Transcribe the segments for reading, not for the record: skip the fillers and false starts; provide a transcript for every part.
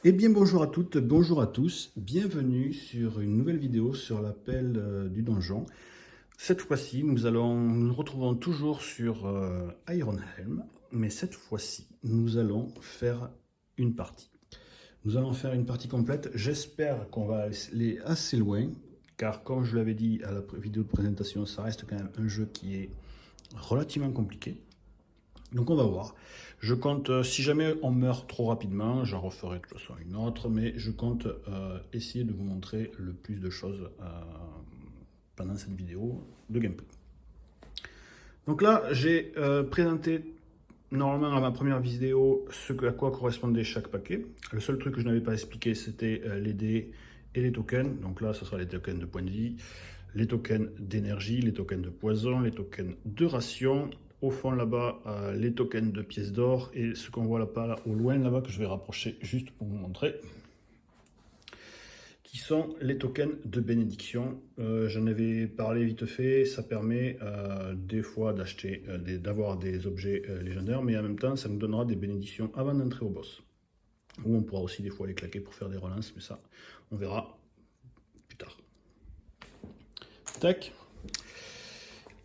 Eh bien bonjour à toutes, bonjour à tous, bienvenue sur une nouvelle vidéo sur l'appel du donjon. Cette fois-ci, nous retrouvons toujours sur Ironhelm, mais cette fois-ci, nous allons faire une partie. Nous allons faire une partie complète, j'espère qu'on va aller assez loin, car comme je l'avais dit à la vidéo de présentation, ça reste quand même un jeu qui est relativement compliqué. Donc on va voir. Je compte, si jamais on meurt trop rapidement, j'en referai de toute façon une autre, mais je compte essayer de vous montrer le plus de choses pendant cette vidéo de gameplay. Donc là, j'ai présenté normalement à ma première vidéo à quoi correspondait chaque paquet. Le seul truc que je n'avais pas expliqué, c'était les dés et les tokens. Donc là, ce sera les tokens de points de vie, les tokens d'énergie, les tokens de poison, les tokens de ration. Au fond là-bas, les tokens de pièces d'or et ce qu'on voit là-bas, là, au loin là-bas, que je vais rapprocher juste pour vous montrer, qui sont les tokens de bénédiction. J'en avais parlé vite fait, ça permet des fois d'acheter, d'avoir des objets légendaires, mais en même temps, ça nous donnera des bénédictions avant d'entrer au boss. Ou on pourra aussi des fois les claquer pour faire des relances, mais ça, on verra plus tard. Tac.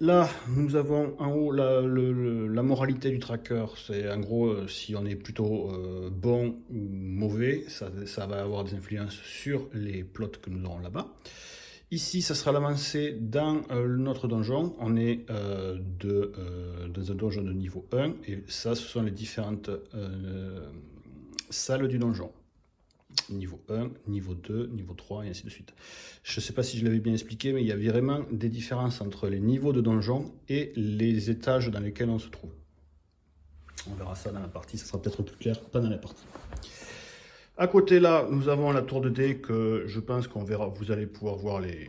Là, nous avons en haut la moralité du tracker. C'est en gros, si on est plutôt bon ou mauvais, ça va avoir des influences sur les plots que nous aurons là-bas. Ici, ça sera l'avancée dans notre donjon. On est dans un donjon de niveau 1, et ça, ce sont les différentes salles du donjon. Niveau 1, niveau 2, niveau 3 et ainsi de suite. Je ne sais pas si je l'avais bien expliqué, mais il y a vraiment des différences entre les niveaux de donjon et les étages dans lesquels on se trouve. On verra ça dans la partie, ça sera peut-être plus clair pendant la partie. À côté là, nous avons la tour de dés que je pense qu'on verra, vous allez pouvoir voir les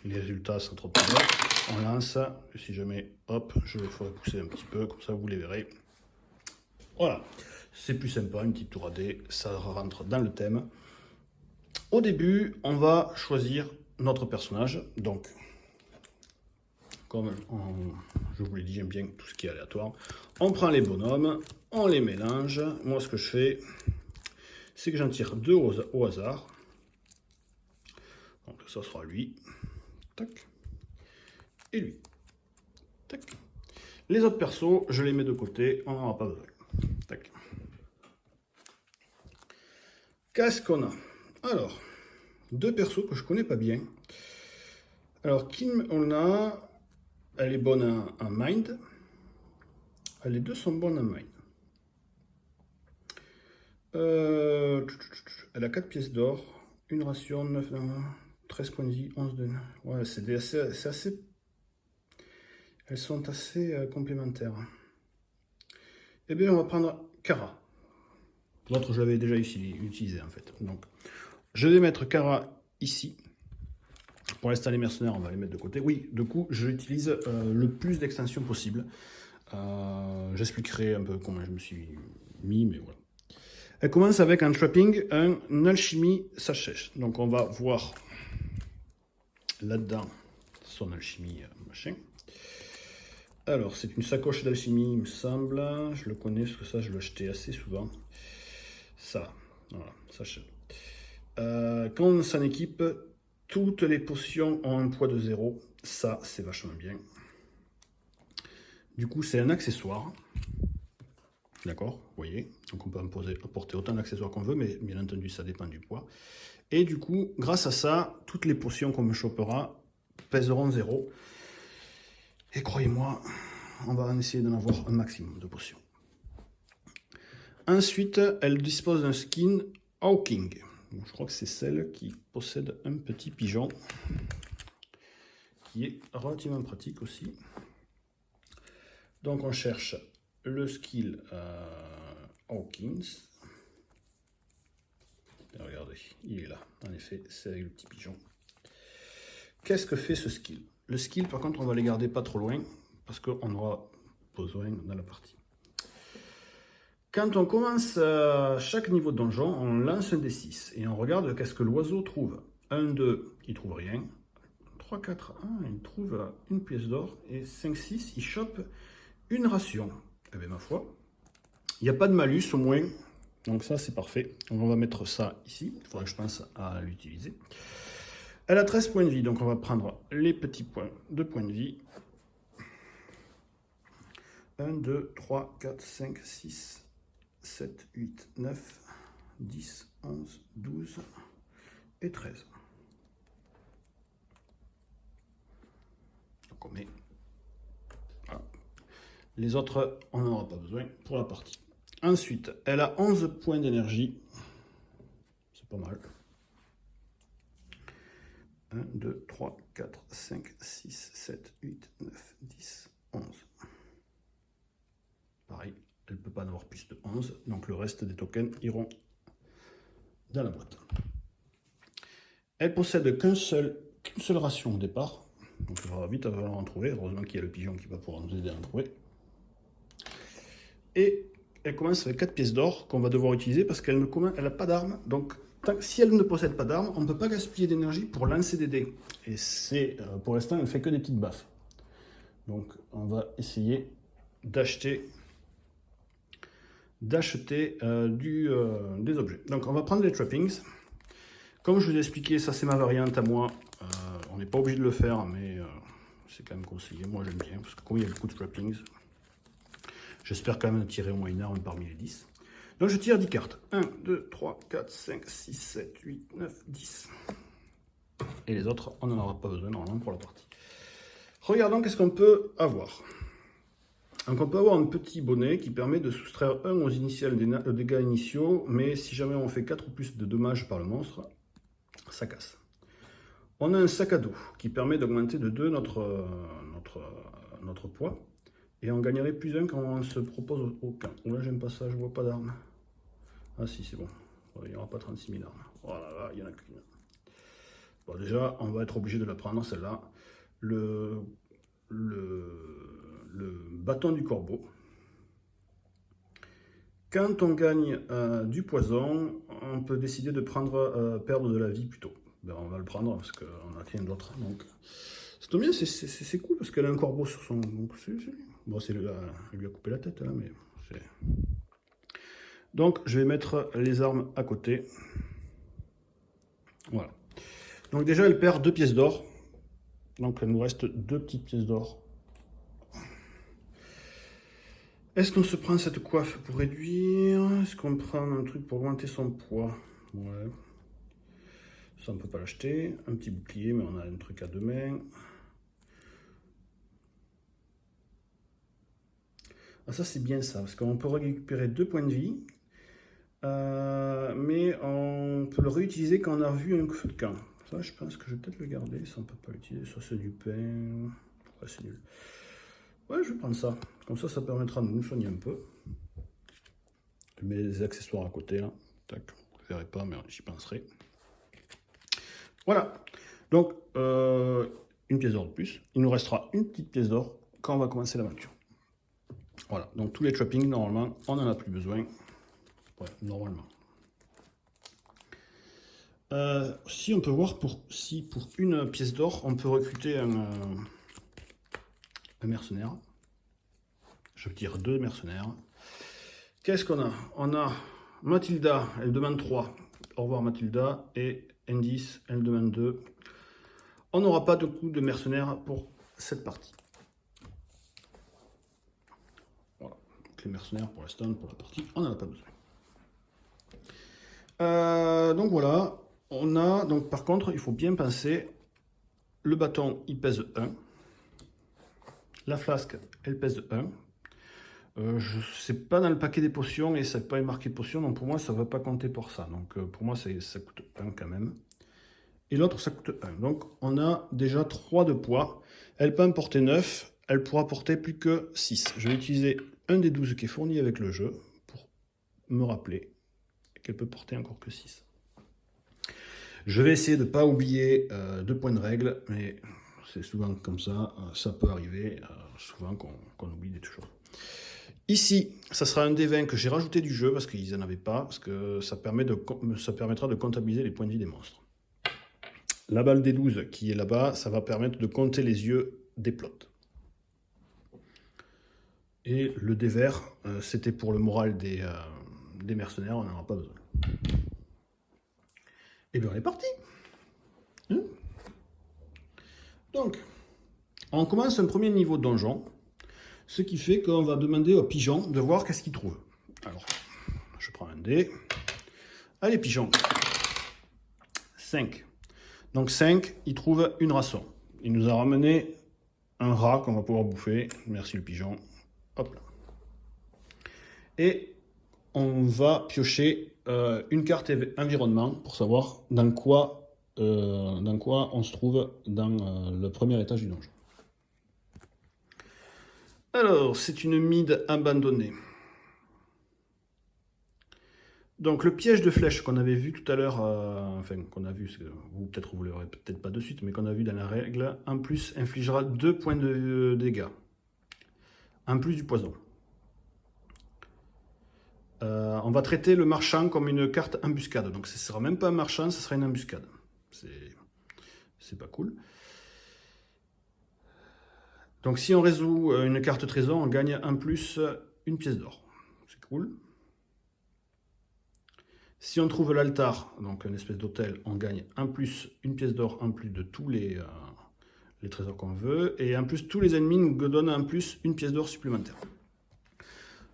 résultats sans trop de problème. On lance, si jamais, hop, je vais pousser un petit peu, comme ça vous les verrez. Voilà, c'est plus sympa, une petite tour à dés, ça rentre dans le thème. Au début, on va choisir notre personnage. Donc, comme je vous l'ai dit, j'aime bien tout ce qui est aléatoire. On prend les bonhommes, on les mélange. Moi, ce que je fais, c'est que j'en tire deux au hasard. Donc, ça sera lui. Tac. Et lui. Tac. Les autres persos, je les mets de côté, on n'en aura pas besoin. Tac. Qu'est-ce qu'on a? Alors, deux persos que je connais pas bien. Alors, Kim, on a... Elle est bonne en mind. Les deux sont bonnes en mind. Elle a 4 pièces d'or, une ration, 9, 13 points de vie, 11 de... Ouais, c'est assez... Elles sont assez complémentaires. Eh bien, on va prendre Kara. L'autre, je l'avais déjà utilisé, en fait. Donc, je vais mettre Kara ici. Pour l'instant, les mercenaires, on va les mettre de côté. Oui, du coup, j'utilise le plus d'extensions possible. J'expliquerai un peu comment je me suis mis, mais voilà. Elle commence avec un trapping, un alchimie sachèche. Donc on va voir là-dedans son alchimie machin. Alors c'est une sacoche d'alchimie, il me semble. Je le connais parce que ça je l'ai acheté assez souvent. Ça, voilà, sachet. Quand on s'en équipe, toutes les potions ont un poids de 0. Ça, c'est vachement bien. Du coup, c'est un accessoire. D'accord, vous voyez. Donc on peut apporter autant d'accessoires qu'on veut, mais bien entendu, ça dépend du poids. Et du coup, grâce à ça, toutes les potions qu'on me chopera pèseront 0. Et croyez-moi, on va en essayer d'en avoir un maximum de potions. Ensuite, elle dispose d'un skin Hawking. Je crois que c'est celle qui possède un petit pigeon, qui est relativement pratique aussi. Donc on cherche le skill Hawkins. Regardez, il est là. En effet, c'est avec le petit pigeon. Qu'est-ce que fait ce skill? Le skill, par contre, on va les garder pas trop loin, parce qu'on aura besoin dans la partie. Quand on commence chaque niveau de donjon, on lance un D6, et on regarde qu'est-ce que l'oiseau trouve. 1, 2, il trouve rien. 3, 4, 1, il trouve une pièce d'or. Et 5, 6, il chope une ration. Eh bien, ma foi, il n'y a pas de malus, au moins, Donc ça, c'est parfait. On va mettre ça ici. Il faudra que je pense à l'utiliser. Elle a 13 points de vie, donc on va prendre les petits points de points de vie. 1, 2, 3, 4, 5, 6, 7, 8, 9, 10, 11, 12 et 13. Donc on met... Voilà. Les autres, on n'en aura pas besoin pour la partie. Ensuite, elle a 11 points d'énergie. C'est pas mal. 1, 2, 3, 4, 5, 6, 7, 8, 9, 10, 11. Pareil, elle ne peut pas en avoir plus de 11, donc le reste des tokens iront dans la boîte. Elle possède qu'une seule ration au départ, donc il faudra vite en trouver. Heureusement qu'il y a le pigeon qui va pouvoir nous aider à en trouver. Et elle commence avec 4 pièces d'or qu'on va devoir utiliser parce qu'elle n'a pas d'arme. Donc si elle ne possède pas d'arme, on ne peut pas gaspiller d'énergie pour lancer des dés. Et c'est pour l'instant, elle ne fait que des petites baffes. Donc on va essayer d'acheter des objets. Donc on va prendre les trappings. Comme je vous ai expliqué, ça c'est ma variante à moi. On n'est pas obligé de le faire, mais c'est quand même conseillé. Moi j'aime bien, parce que comme il y a beaucoup de trappings, j'espère quand même tirer au moins une arme parmi les 10. Donc je tire 10 cartes. 1, 2, 3, 4, 5, 6, 7, 8, 9, 10. Et les autres, on n'en aura pas besoin normalement pour la partie. Regardons qu'est-ce qu'on peut avoir. Donc on peut avoir un petit bonnet qui permet de soustraire 1 aux initiales des dégâts initiaux, mais si jamais on fait 4 ou plus de dommages par le monstre, ça casse. On a un sac à dos qui permet d'augmenter de 2 notre poids, et on gagnerait plus 1 quand on se propose aucun. Là j'aime pas ça, je vois pas d'armes. Ah si, c'est bon, il n'y aura pas 36 000 armes. Voilà, là, il y en a qu'une. Bon, déjà, on va être obligé de la prendre, celle-là. Le bâton du corbeau. Quand on gagne du poison, on peut décider de perdre de la vie plutôt. Ben, on va le prendre parce qu'on a rien d'autre. Donc, c'est bien, c'est cool parce qu'elle a un corbeau sur son. Donc, bon, elle lui a coupé la tête là, mais c'est. Donc, je vais mettre les armes à côté. Voilà. Donc, déjà, elle perd 2 pièces d'or. Donc, il nous reste 2 petites pièces d'or. Est-ce qu'on se prend cette coiffe pour réduire? Est-ce qu'on prend un truc pour augmenter son poids? Ouais. Ça, on ne peut pas l'acheter. Un petit bouclier, mais on a un truc à 2 mains. Ah, ça, c'est bien ça, parce qu'on peut récupérer 2 points de vie. Mais on peut le réutiliser quand on a vu un feu de camp. Ça, je pense que je vais peut-être le garder. Ça, on ne peut pas l'utiliser. Ça, c'est du pain. Ouais, c'est nul. Ouais, je vais prendre ça. Comme ça permettra de nous soigner un peu. Je mets les accessoires à côté, là. Tac, vous ne le verrez pas, mais j'y penserai. Voilà. Donc, une pièce d'or de plus. Il nous restera une petite pièce d'or quand on va commencer l'aventure. Voilà. Donc, tous les trappings, normalement, on n'en a plus besoin. Ouais, normalement. Si on peut voir si pour une pièce d'or, on peut recruter un mercenaire. Je veux dire 2 mercenaires. Qu'est-ce qu'on a? On a Mathilda, elle demande 3. Au revoir Mathilda. Et Indice, elle demande 2. On n'aura pas de coût de mercenaires pour cette partie. Voilà. Donc les mercenaires pour l'instant, pour la partie, on n'en a pas besoin. Donc voilà. On a, donc par contre, il faut bien penser, le bâton, il pèse 1. La flasque, elle pèse 1. Je ne sais pas dans le paquet des potions et ça n'est pas marqué potion, donc pour moi ça ne va pas compter pour ça. Donc pour moi ça coûte 1 quand même. Et l'autre ça coûte 1. Donc on a déjà 3 de poids. Elle peut en porter 9, elle pourra porter plus que 6. Je vais utiliser un des 12 qui est fourni avec le jeu pour me rappeler qu'elle peut porter encore que 6. Je vais essayer de ne pas oublier 2 points de règle, mais c'est souvent comme ça, ça peut arriver, souvent qu'on oublie des choses. Ici, ça sera un des 20 que j'ai rajouté du jeu, parce qu'ils n'en avaient pas, parce que ça permettra de comptabiliser les points de vie des monstres. La balle des 12 qui est là-bas, ça va permettre de compter les yeux des plots. Et le dé vert, c'était pour le moral des des mercenaires, on n'en aura pas besoin. Et bien on est parti. Donc, on commence un premier niveau de donjon, ce qui fait qu'on va demander au pigeon de voir qu'est-ce qu'il trouve. Alors, je prends un dé. Allez, pigeon. 5. Donc 5, il trouve une rançon. Il nous a ramené un rat qu'on va pouvoir bouffer. Merci le pigeon. Hop là. Et on va piocher une carte environnement pour savoir dans quoi on se trouve dans le premier étage du donjon. Alors, c'est une mide abandonnée. Donc, le piège de flèche qu'on avait vu tout à l'heure, enfin, qu'on a vu, vous peut-être vous l'aurez peut-être pas de suite, mais qu'on a vu dans la règle, en plus infligera 2 points de dégâts, en plus du poison. On va traiter le marchand comme une carte embuscade, donc ce ne sera même pas un marchand, ce sera une embuscade. C'est pas cool. Donc si on résout une carte trésor, on gagne en plus une pièce d'or. C'est cool. Si on trouve l'altar, donc une espèce d'hôtel, on gagne en plus une pièce d'or en plus de tous les trésors qu'on veut. Et en plus, tous les ennemis nous donnent en plus une pièce d'or supplémentaire.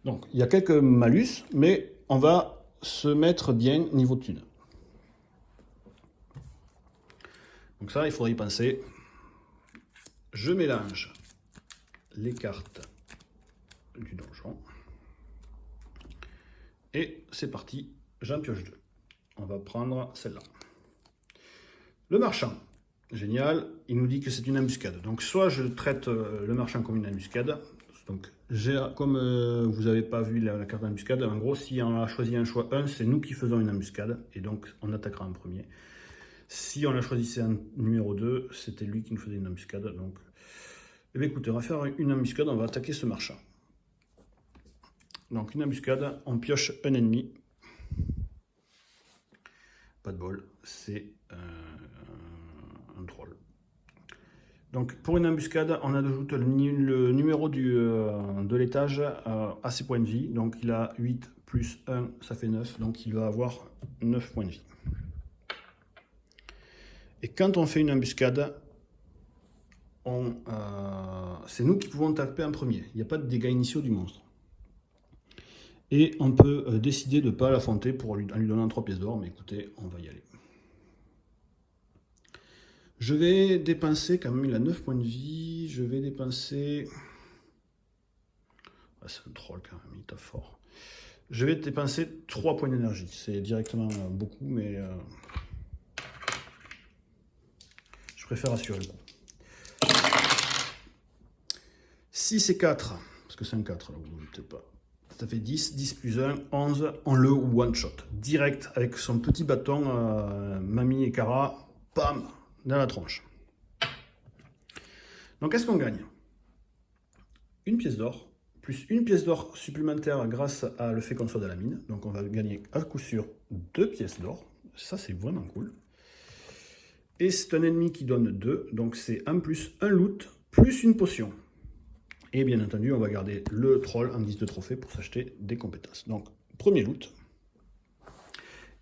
Donc il y a quelques malus, mais on va se mettre bien niveau thune. Donc ça, il faudrait y penser. Je mélange les cartes du donjon. Et c'est parti, j'en pioche 2. On va prendre celle-là. Le marchand, génial, il nous dit que c'est une embuscade. Donc soit je traite le marchand comme une embuscade. Donc comme vous n'avez pas vu la carte d'embuscade, en gros, si on a choisi un choix 1, c'est nous qui faisons une embuscade. Et donc on attaquera en premier. Si on a choisi un numéro 2, c'était lui qui nous faisait une embuscade. Donc, eh bien, écoutez, on va faire une embuscade, on va attaquer ce marchand. Donc une embuscade, on pioche un ennemi. Pas de bol, c'est un troll. Donc pour une embuscade, on ajoute le numéro de l'étage à ses points de vie. Donc il a 8 plus 1, ça fait 9. Donc il va avoir 9 points de vie. Et quand on fait une embuscade, c'est nous qui pouvons taper en premier. Il n'y a pas de dégâts initiaux du monstre. Et on peut décider de ne pas l'affronter en lui donnant 3 pièces d'or. Mais écoutez, on va y aller. Je vais dépenser, quand même il a 9 points de vie. Je vais dépenser... Ah, c'est un troll quand même, il tape fort. Je vais dépenser 3 points d'énergie. C'est directement beaucoup, mais... je préfère assurer le coup. 6 et 4, parce que c'est un 4, là, vous ne peut-être pas. Ça fait 10, 10 plus 1, 11, on le one-shot. Direct, avec son petit bâton, Mamie et Kara, bam, dans la tronche. Donc, qu'est-ce qu'on gagne? Une pièce d'or, plus une pièce d'or supplémentaire grâce à le fait qu'on soit dans la mine. Donc, on va gagner à coup sûr 2 pièces d'or. Ça, c'est vraiment cool. Et c'est un ennemi qui donne 2, donc c'est en plus un loot, plus une potion. Et bien entendu, on va garder le troll en guise de trophée pour s'acheter des compétences. Donc, premier loot.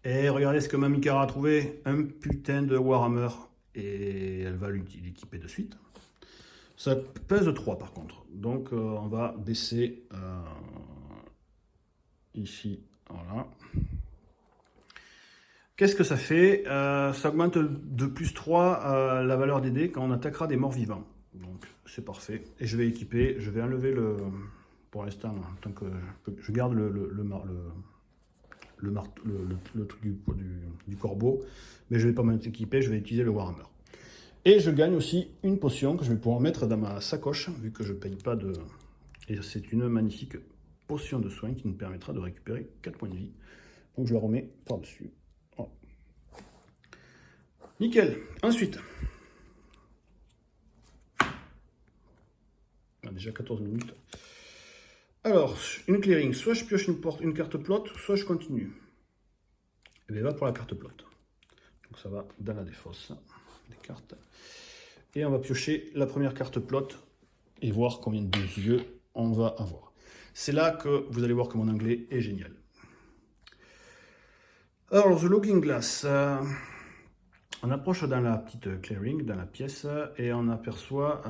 Et regardez ce que Mamie Kara a trouvé. Un putain de Warhammer. Et elle va l'équiper de suite. Ça pèse 3 par contre. Donc, on va baisser ici. Voilà. Qu'est-ce que ça fait? Ça augmente de plus 3 la valeur des dés quand on attaquera des morts vivants. Donc c'est parfait. Et je vais équiper, je vais enlever pour l'instant, tant que je garde le truc du corbeau, mais je ne vais pas m'équiper, je vais utiliser le Warhammer. Et je gagne aussi une potion que je vais pouvoir mettre dans ma sacoche, vu que je ne paye pas de... Et c'est une magnifique potion de soin qui nous permettra de récupérer 4 points de vie. Donc je la remets par-dessus. Voilà. Nickel. Ensuite... déjà 14 minutes. Alors, une clearing, soit je pioche une carte plot, soit je continue. Et bien, va pour la carte plot. Donc ça va dans la défausse des cartes. Et on va piocher la première carte plot et voir combien de yeux on va avoir. C'est là que vous allez voir que mon anglais est génial. Alors, The Looking Glass. On approche dans la petite clearing, dans la pièce, et on aperçoit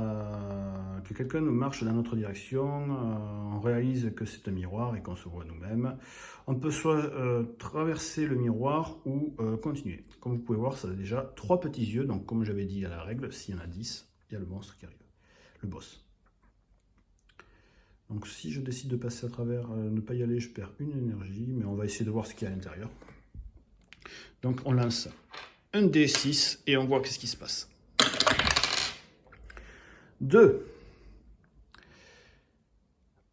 que quelqu'un nous marche dans notre direction. On réalise que c'est un miroir et qu'on se voit nous-mêmes. On peut soit traverser le miroir ou continuer. Comme vous pouvez voir, ça a déjà 3 petits yeux. Donc, comme j'avais dit à la règle, s'il y en a 10, il y a le monstre qui arrive, le boss. Donc, si je décide de passer à travers, ne pas y aller, je perds une énergie, mais on va essayer de voir ce qu'il y a à l'intérieur. Donc, on lance un D6 et on voit qu'est-ce qui se passe. 2.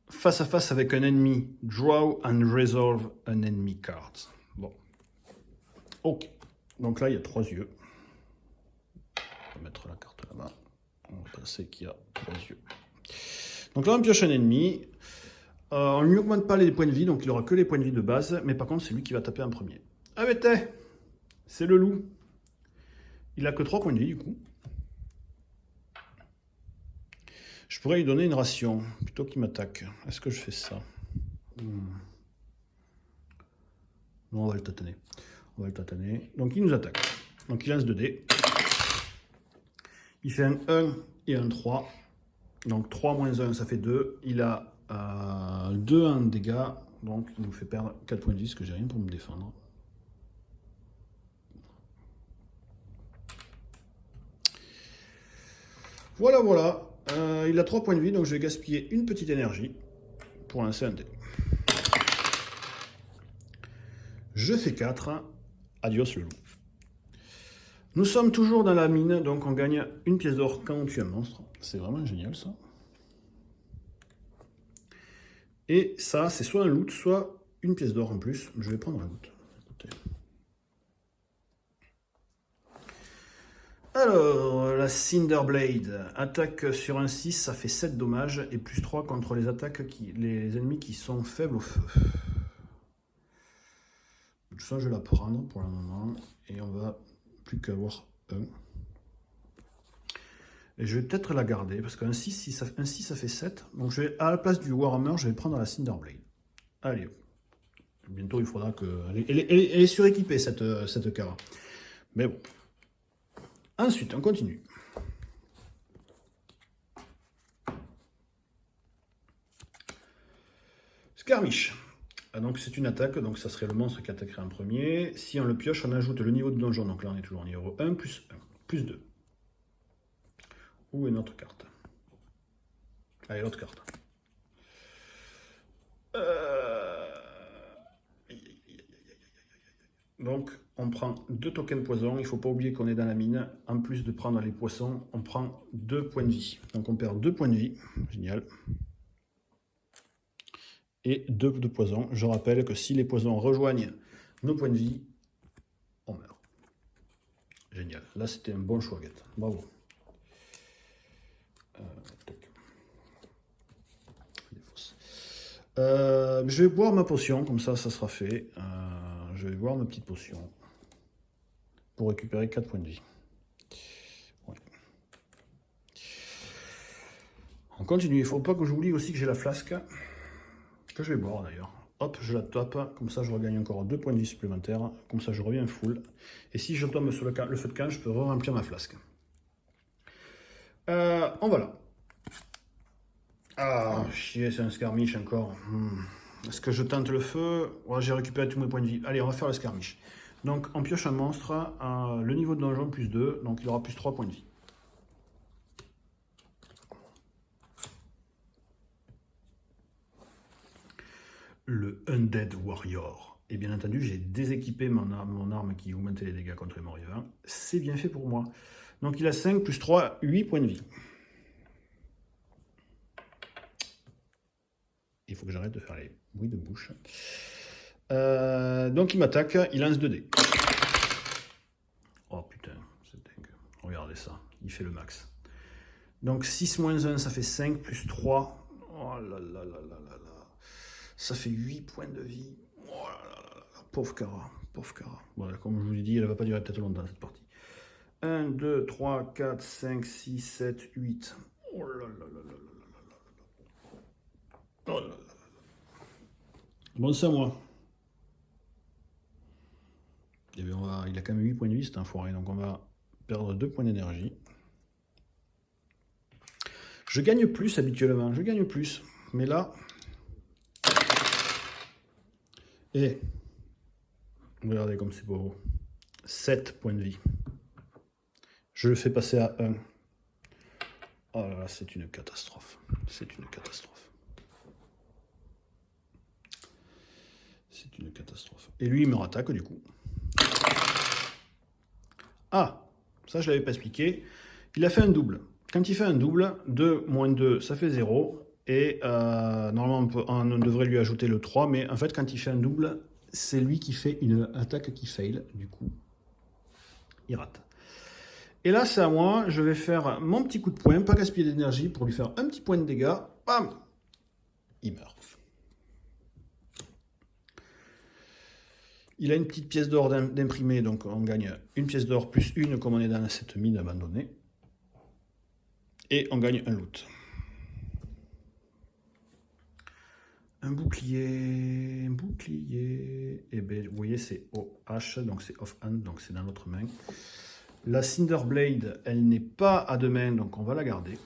Face à face avec un ennemi. Draw and resolve an enemy card. Bon. Ok. Donc là, il y a 3 yeux. On va mettre la carte là-bas. On va passer qu'il y a 3 yeux. Donc là, on pioche un ennemi. On ne lui augmente pas les points de vie, donc il n'aura que les points de vie de base. Mais par contre, c'est lui qui va taper en premier. Ah mais c'est le loup. Il a que 3 points de vie du coup. Je pourrais lui donner une ration, plutôt qu'il m'attaque. Est-ce que je fais ça? Non, on va le tâtonner. On va le tâtonner. Donc il nous attaque. Donc il lance 2 dés. Il fait un 1 et un 3. Donc 3 moins 1, ça fait 2. Il a 2 en dégâts. Donc il nous fait perdre 4 points de vie, parce que j'ai rien pour me défendre. Voilà, voilà. Il a 3 points de vie, donc je vais gaspiller une petite énergie pour lancer un dé. Je fais 4. Adios le loup. Nous sommes toujours dans la mine, donc on gagne une pièce d'or quand on tue un monstre. C'est vraiment génial ça. Et ça, c'est soit un loot, soit une pièce d'or en plus. Je vais prendre un loot. Écoutez. Alors, la Cinderblade. Attaque sur un 6, ça fait 7 dommages. Et plus 3 contre les les ennemis qui sont faibles au feu. Tout ça, je vais la prendre pour le moment. Et on va plus qu'avoir un. Et je vais peut-être la garder, parce qu'un 6, ça fait 7. Donc je vais, à la place du Warhammer, je vais prendre la Cinderblade. Allez. Bientôt, il faudra que... Elle est suréquipée, cette cara. Mais bon. Ensuite, on continue. Skirmish. Ah, donc c'est une attaque, donc ça serait le monstre qui attaquerait en premier. Si on le pioche, on ajoute le niveau de donjon. Donc là, on est toujours au niveau 1, plus 1, plus 2. Ou une autre carte. Allez, l'autre carte. Donc, on prend 2 tokens poison. Il ne faut pas oublier qu'on est dans la mine. En plus de prendre les poissons, on prend 2 points de vie. Donc, on perd 2 points de vie. Génial. Et 2 de poison. Je rappelle que si les poisons rejoignent nos points de vie, on meurt. Génial. Là, c'était un bon choix, Guette. Bravo. Je vais boire ma potion, comme ça sera fait. Je vais boire ma petite potion pour récupérer 4 points de vie. Ouais. On continue, il ne faut pas que j'oublie aussi que j'ai la flasque, que je vais boire d'ailleurs. Hop, je la tape, comme ça je regagne encore 2 points de vie supplémentaires, comme ça je reviens full. Et si je tombe sur le feu de camp, je peux re-remplir ma flasque. On va là. Ah, chier, c'est un skirmish encore. Est-ce que je tente le feu? Ouais, j'ai récupéré tous mes points de vie. Allez, on va faire le skirmish. Donc, on pioche un monstre, le niveau de donjon plus 2, donc il aura plus 3 points de vie. Le Undead Warrior. Et bien entendu, j'ai déséquipé mon arme qui augmentait les dégâts contre les morts vivants. C'est bien fait pour moi. Donc, il a 5 plus 3, 8 points de vie. Il faut que j'arrête de faire les bruits de bouche. Donc il m'attaque, il lance 2 dés. Oh putain, c'est dingue. Regardez ça, il fait le max. Donc 6 moins 1, ça fait 5, plus 3. Oh là là là là là là. Ça fait 8 points de vie. Oh là là là là. Pauvre Cara, pauvre Cara. Voilà, comme je vous l'ai dit, elle va pas durer peut-être longtemps cette partie. 1, 2, 3, 4, 5, 6, 7, 8. Oh là là là là là là. Oh là là là. Bon, c'est à moi. Et bien il a quand même 8 points de vie, c'est un foiré, donc on va perdre 2 points d'énergie. Je gagne plus habituellement, je gagne plus. Mais là... Et regardez comme c'est beau. 7 points de vie. Je le fais passer à 1. Oh là là, c'est une catastrophe. C'est une catastrophe. C'est une catastrophe. Et lui, il me rattaque du coup. Ah, ça je ne l'avais pas expliqué. Il a fait un double. Quand il fait un double, 2 moins 2, ça fait 0. Et normalement, on devrait lui ajouter le 3. Mais en fait, quand il fait un double, c'est lui qui fait une attaque qui fail. Du coup, il rate. Et là, c'est à moi. Je vais faire mon petit coup de poing, pas gaspiller d'énergie, pour lui faire un petit point de dégâts. Bam! Il meurt. Il a une petite pièce d'or d'imprimé, donc on gagne une pièce d'or plus une, comme on est dans cette mine abandonnée. Et on gagne un loot. Un bouclier, et bien vous voyez c'est OH, donc c'est off-hand, donc c'est dans l'autre main. La Cinderblade, elle n'est pas à deux mains, donc on va la garder.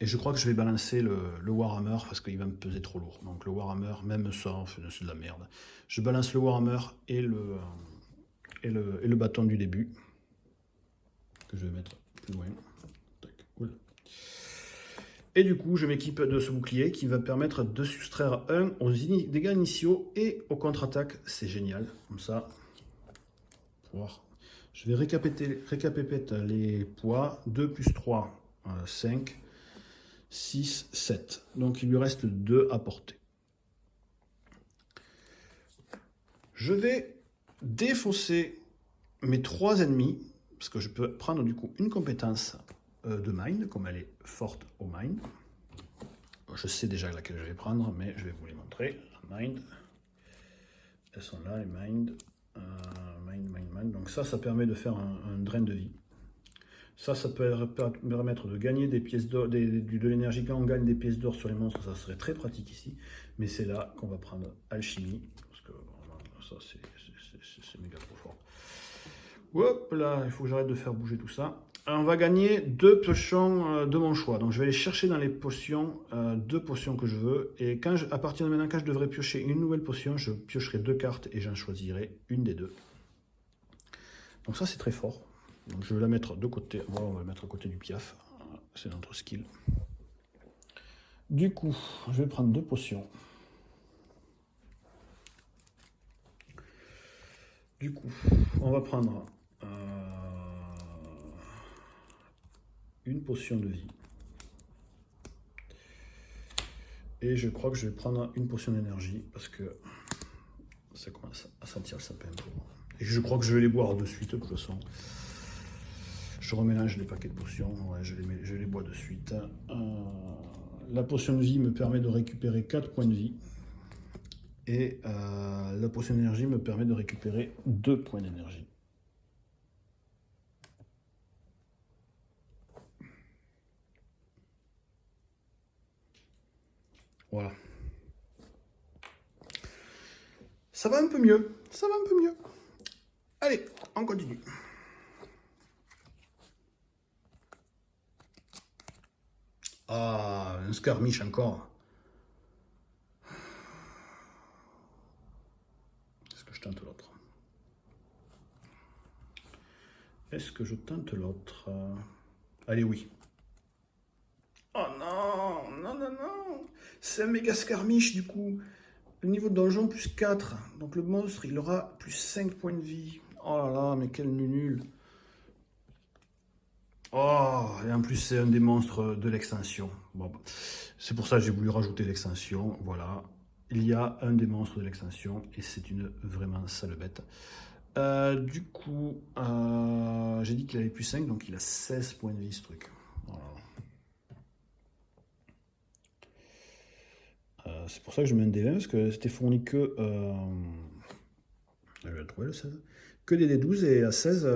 Et je crois que je vais balancer le Warhammer, parce qu'il va me peser trop lourd. Donc le Warhammer, même ça, c'est de la merde. Je balance le Warhammer et le bâton du début, que je vais mettre plus loin. Tac, voilà. Et du coup, je m'équipe de ce bouclier qui va permettre de soustraire 1 aux dégâts initiaux et aux contre-attaques. C'est génial, comme ça. Je vais récapéter les poids. 2 plus 3, 5, 6, 7. Donc il lui reste 2 à porter. Je vais défausser mes 3 ennemis, parce que je peux prendre du coup une compétence de Mind, comme elle est forte au Mind. Je sais déjà laquelle je vais prendre, mais je vais vous les montrer. La Mind. Elles sont là, les Mind. Mind. Donc ça permet de faire un drain de vie. Ça peut permettre de gagner des pièces d'or, de l'énergie. Quand on gagne des pièces d'or sur les monstres, ça serait très pratique ici. Mais c'est là qu'on va prendre Alchimie, parce que ça c'est méga trop fort. Hop là, il faut que j'arrête de faire bouger tout ça. On va gagner 2 potions de mon choix. Donc je vais aller chercher dans les potions 2 potions que je veux. Et à partir de maintenant, quand je devrais piocher une nouvelle potion, je piocherai 2 cartes et j'en choisirai une des 2. Donc ça c'est très fort. Donc je vais la mettre de côté. Voilà, on va la mettre à côté du piaf. C'est notre skill. Du coup, je vais prendre 2 potions. Du coup, on va prendre une potion de vie. Et je crois que je vais prendre une potion d'énergie parce que ça commence à sentir le sapin. Et je crois que je vais les boire de suite de toute façon. Je remélange les paquets de potions, ouais, je les bois de suite. La potion de vie me permet de récupérer 4 points de vie. Et la potion d'énergie me permet de récupérer 2 points d'énergie. Voilà. Ça va un peu mieux. Ça va un peu mieux. Allez, on continue. Ah, un skirmish encore. Est-ce que je tente l'autre? Est-ce que je tente l'autre? Allez, oui. Oh non, non. C'est un méga skirmish du coup. Le niveau de donjon plus 4. Donc le monstre, il aura plus 5 points de vie. Oh là là, mais quel nul. Oh, et en plus c'est un des monstres de l'extension. Bon, c'est pour ça que j'ai voulu rajouter l'extension. Voilà. Il y a un des monstres de l'extension et c'est une vraiment sale bête. Du coup, j'ai dit qu'il avait plus 5, donc il a 16 points de vie ce truc. Voilà. C'est pour ça que je mets un D20, parce que c'était fourni que... je vais trouver le 16. Que des D12, et à 16,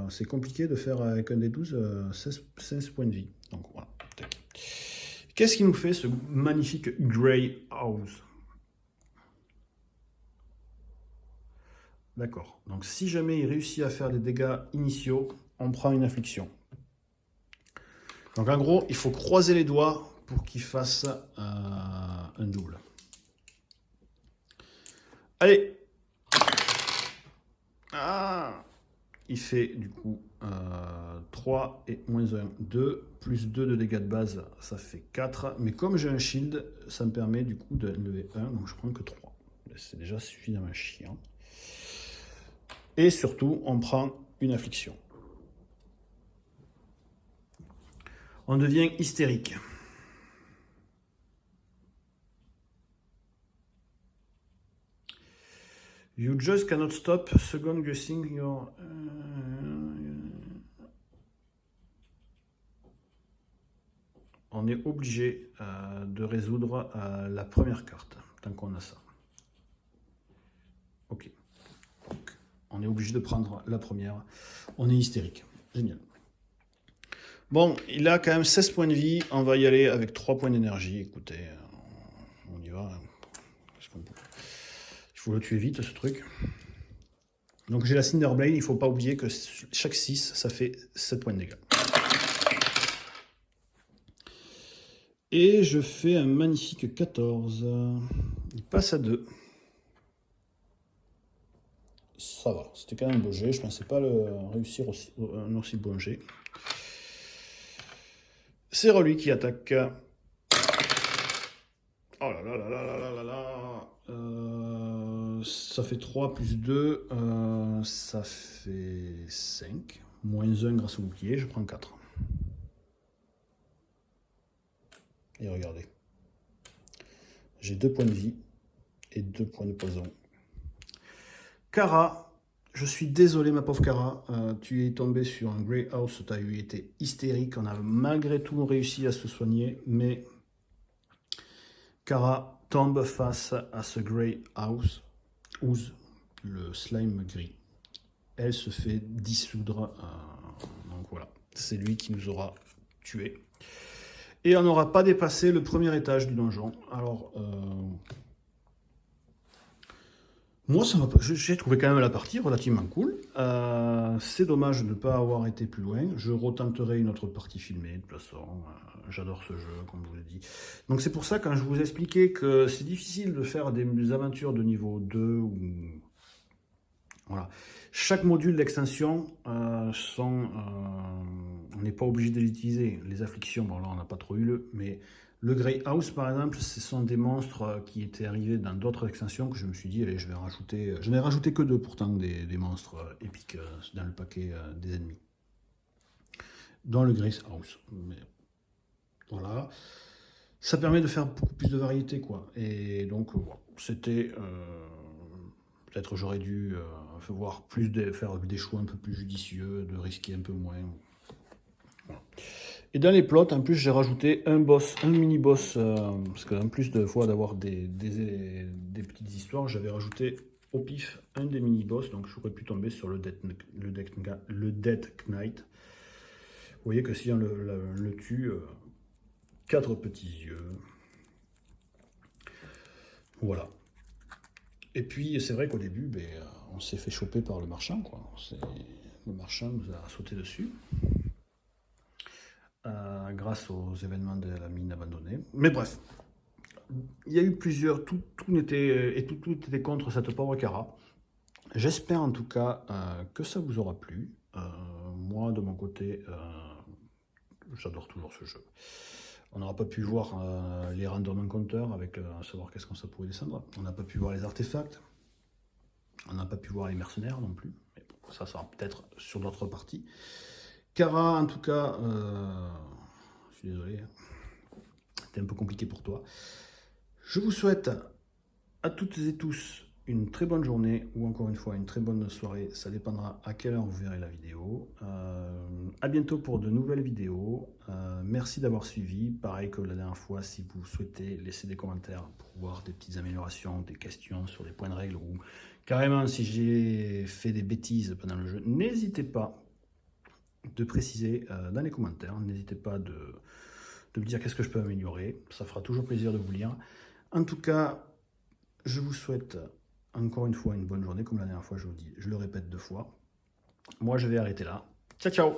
c'est compliqué de faire avec un D12 16 points de vie. Donc voilà. Qu'est-ce qui nous fait ce magnifique Grey House? D'accord. Donc si jamais il réussit à faire des dégâts initiaux, on prend une affliction. Donc en gros, il faut croiser les doigts pour qu'il fasse un double. Allez. Ah, il fait du coup 3 et moins 1, 2, plus 2 de dégâts de base, ça fait 4. Mais comme j'ai un shield, ça me permet du coup de lever 1, donc je prends que 3. C'est déjà suffisamment chiant. Et surtout, on prend une affliction. On devient hystérique. You just cannot stop second guessing your... On est obligé de résoudre la première carte, tant qu'on a ça. Ok. Donc, on est obligé de prendre la première. On est hystérique. Génial. Bon, il a quand même 16 points de vie. On va y aller avec 3 points d'énergie. Écoutez, on y va. Il faut le tuer vite, ce truc. Donc j'ai la Cinderblade. Il ne faut pas oublier que chaque 6, ça fait 7 points de dégâts. Et je fais un magnifique 14. Il passe à 2. Ça va, c'était quand même un beau jet. Je ne pensais pas réussir un aussi bon jet. C'est Rolly qui attaque. Oh là là là là là là là là. Ça fait 3 plus 2. Ça fait 5. Moins 1 grâce au bouclier. Je prends 4. Et regardez. J'ai 2 points de vie et 2 points de poison. Kara, je suis désolé ma pauvre Kara, tu es tombée sur un Grey House, tu as été hystérique, on a malgré tout réussi à se soigner, mais Kara tombe face à ce Grey House, le slime gris. Elle se fait dissoudre, donc voilà, c'est lui qui nous aura tués. Et on n'aura pas dépassé le premier étage du donjon. Alors, moi, j'ai trouvé quand même la partie relativement cool. C'est dommage de ne pas avoir été plus loin. Je retenterai une autre partie filmée, de toute façon. J'adore ce jeu, comme je vous l'ai dit. Donc c'est pour ça, quand je vous expliquais que c'est difficile de faire des aventures de niveau 2, ou... Voilà. Chaque module d'extension, on n'est pas obligé de l'utiliser. Les afflictions, bon là on n'a pas trop eu mais le Grey House par exemple, ce sont des monstres qui étaient arrivés dans d'autres extensions que je me suis dit, allez, je vais rajouter. Je n'ai rajouté que 2 pourtant des monstres épiques dans le paquet des ennemis. Dans le Grey House. Mais voilà. Ça permet de faire beaucoup plus de variété, quoi. Et donc, c'était... Peut-être j'aurais dû faire des choix un peu plus judicieux, de risquer un peu moins. Voilà. Et dans les plots, en plus, j'ai rajouté un mini-boss, parce qu'en plus de fois d'avoir des petites histoires, j'avais rajouté au pif un des mini-boss, donc j'aurais pu tomber sur le Death Knight. Vous voyez que si on le tue, 4 petits yeux. Voilà. Et puis, c'est vrai qu'au début, on s'est fait choper par le marchand, quoi. Le marchand nous a sauté dessus. Grâce aux événements de la mine abandonnée. Mais bref, il y a eu plusieurs... Tout était contre cette pauvre Kara. J'espère en tout cas que ça vous aura plu. Moi, de mon côté, j'adore toujours ce jeu. On n'aura pas pu voir les random encounters avec savoir qu'est-ce qu'on ça pouvait descendre. On n'a pas pu voir les artefacts. On n'a pas pu voir les mercenaires non plus. Mais bon, ça sera peut-être sur d'autres parties. Kara, en tout cas, je suis désolé. C'était un peu compliqué pour toi. Je vous souhaite à toutes et tous une très bonne journée ou encore une fois une très bonne soirée. Ça dépendra à quelle heure vous verrez la vidéo. À bientôt pour de nouvelles vidéos. Merci d'avoir suivi. Pareil que la dernière fois, si vous souhaitez laisser des commentaires pour voir des petites améliorations, des questions sur les points de règle ou carrément si j'ai fait des bêtises pendant le jeu, n'hésitez pas de préciser dans les commentaires. N'hésitez pas de me dire qu'est-ce que je peux améliorer. Ça fera toujours plaisir de vous lire. En tout cas, je vous souhaite encore une fois une bonne journée, comme la dernière fois je vous dis, je le répète 2 fois. Moi je vais arrêter là. Ciao ciao!